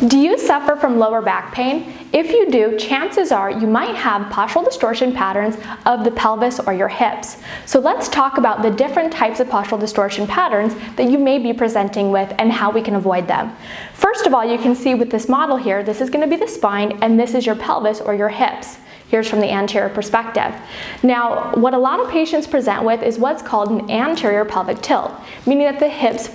Do you suffer from lower back pain? If you do, chances are you might have postural distortion patterns of the pelvis or your hips. So let's talk about the different types of postural distortion patterns that you may be presenting with and how we can avoid them. First of all, you can see with this model here, this is going to be the spine and this is your pelvis or your hips. Here's from the anterior perspective. Now, what a lot of patients present with is what's called an anterior pelvic tilt, meaning that the hips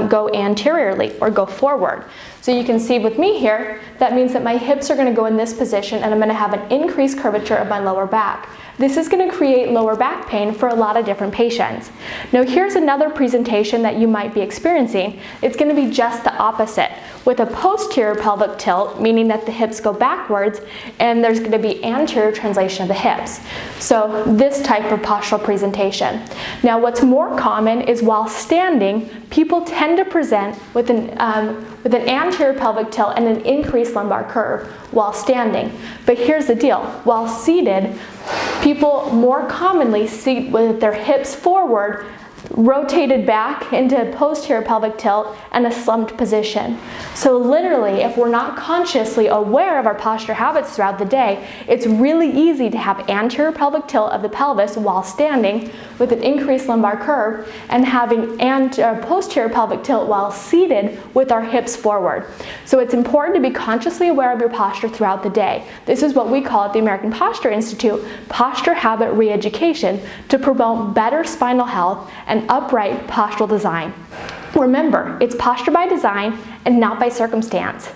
go anteriorly or go forward. So you can see with me here, that means that my hips are going to go in this position and I'm going to have an increased curvature of my lower back. This is going to create lower back pain for a lot of different patients. Now here's another presentation that you might be experiencing. It's going to be just the opposite, with a posterior pelvic tilt, meaning that the hips go backwards and there's going to be anterior translation of the hips. So this type of postural presentation. Now what's more common is while standing, people tend to present with an anterior pelvic tilt and an increased lumbar curve while standing. But here's the deal, while seated, people more commonly sit with their hips forward, rotated back into a posterior pelvic tilt and a slumped position. So literally, if we're not consciously aware of our posture habits throughout the day, it's really easy to have anterior pelvic tilt of the pelvis while standing with an increased lumbar curve and having posterior pelvic tilt while seated with our hips forward. So it's important to be consciously aware of your posture throughout the day. This is what we call at the American Posture Institute posture habit re-education to promote better spinal health and upright postural design. Remember, it's posture by design and not by circumstance.